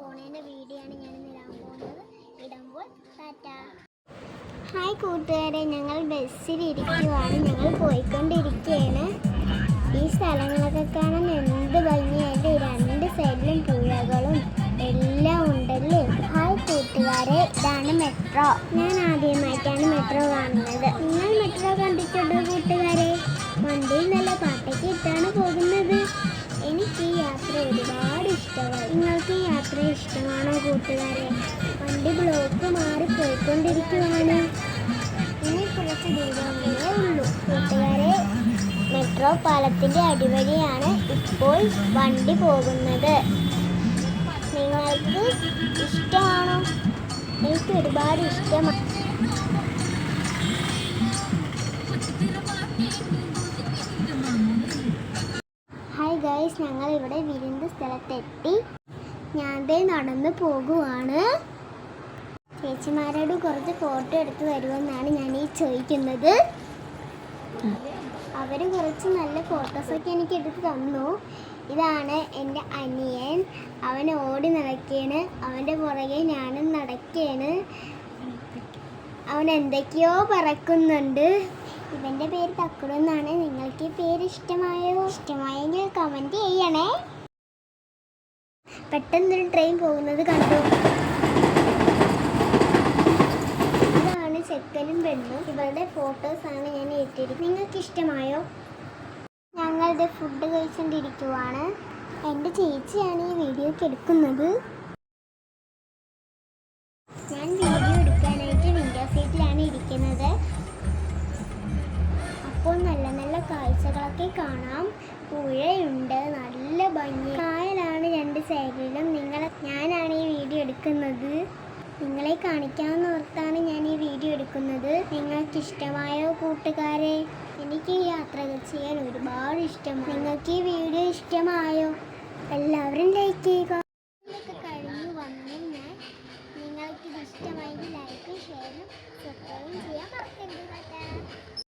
പോണേൻ്റെ video ആണ് ഞാൻ ഇടാൻ പോകുന്നത്. ഇടുമ്പോൾ ടാറ്റ. ഹായ് കൂട്ടുകാരെ, ഞങ്ങൾ ബസ്സിലിരിക്കുവാണ്. ഞങ്ങൾ പോയിക്കൊണ്ടിരിക്കുകയാണ്. ഈ സ്ഥലങ്ങളൊക്കെ കാണാൻ എന്ത് ഭംഗിയായിട്ട്, രണ്ട് സൈഡിലും പുഴകളും എല്ലാം ഉണ്ടല്ലേ. ഹായ് കൂട്ടുകാരെ, ഇതാണ് മെട്രോ. ഞാൻ ആദ്യമായിട്ടാണ് മെട്രോ കാണുന്നത്. നിങ്ങൾ മെട്രോ കണ്ടിട്ടുണ്ടോ കൂട്ടുകാരെ? വണ്ടിയിൽ നല്ല പാട്ടൊക്കെ ഇട്ടാണ് പോകുന്നത്. എനിക്ക് ഈ യാത്ര ഒരുപാട് ഇഷ്ടമായി. നിങ്ങൾക്ക് ഈ യാത്ര ഇഷ്ടമാണോ കൂട്ടുകാരെ? വണ്ടി ബ്ലോക്ക് മാറി പോയിക്കൊണ്ടിരിക്കുകയാണ്. ഇനി കുറച്ച് ദൂരമേ ഉള്ളൂ കൂട്ടുകാരെ. മെട്രോ പാലത്തിൻ്റെ അടിവഴിയാണ് ഇപ്പോൾ വണ്ടി പോകുന്നത്. നിങ്ങൾക്ക് ഇഷ്ടമാണോ? എനിക്ക് ഒരുപാട് ഇഷ്ടമാണ്. ഹായ് ഗൈസ്, ഞങ്ങൾ ഇവിടെ വിരുന്ന് സ്ഥലത്തെത്തി. ഞാൻ നടന്നു പോകുവാണ്. ചേച്ചിമാരോട് കുറച്ച് ഫോട്ടോ എടുത്ത് തരുമെന്നാണ് ഞാൻ ഈ ചോദിക്കുന്നത്. അവർ കുറച്ച് നല്ല ഫോട്ടോസൊക്കെ എനിക്ക് എടുത്ത് തന്നു. ഇതാണ് എൻ്റെ അനിയൻ. അവൻ ഓടി നടക്കുകയാണ്. അവൻ്റെ പുറകെ ഞാനും നടക്കുകയാണ്. അവൻ എന്തൊക്കെയോ പറക്കുന്നുണ്ട്. ഇവൻ്റെ പേര് തക്കുടു എന്നാണ്. നിങ്ങൾക്ക് ഈ പേര് ഇഷ്ടമായോ? ഇഷ്ടമായെങ്കിൽ കമൻറ്റ് ചെയ്യണേ. പെട്ടെന്നൊരു ട്രെയിൻ പോകുന്നത് കണ്ടു. ഇതാണ് ചെക്കനും പെണ്ണും. ഇവരുടെ ഫോട്ടോസാണ് ഞാൻ ഇട്ടിരിക്കുന്നത്. നിങ്ങൾക്ക് ഇഷ്ടമായോ? ഞങ്ങളുടെ ഫുഡ് കഴിച്ചുകൊണ്ടിരിക്കുവാണ്. എൻ്റെ ചേച്ചിയാണ് ഈ വീഡിയോക്ക് എടുക്കുന്നത്. ഞാൻ വീഡിയോ എടുക്കാനായിട്ട് വിൻഡോ സീറ്റിലാണ് ഇരിക്കുന്നത്. അപ്പോൾ നല്ല നല്ല കാഴ്ചകളൊക്കെ കാണാം. പുഴയുണ്ട്, നല്ല ഭംഗി. കായലാണ് രണ്ട് സൈഡിലും. ഞാനാണ് ഈ വീഡിയോ എടുക്കുന്നത്. നിങ്ങളെ കാണിക്കാമെന്ന് ഓർത്താണ് ഞാൻ ഈ വീഡിയോ എടുക്കുന്നത്. നിങ്ങൾക്ക് ഇഷ്ടമായോ കൂട്ടുകാരെ? എനിക്ക് ഈ യാത്രകൾ ചെയ്യാൻ ഒരുപാട് ഇഷ്ടമാണ്. നിങ്ങൾക്ക് ഈ വീഡിയോ ഇഷ്ടമായോ? എല്ലാവരും ലൈക്ക് ചെയ്യുക. ഇതൊക്കെ കഴിഞ്ഞു വന്നു ഞാൻ. നിങ്ങൾക്ക് ഇത് ഇഷ്ടമായെങ്കിൽ ലൈക്കും ഷെയറും സബ്സ്ക്രൈബും ചെയ്യാം.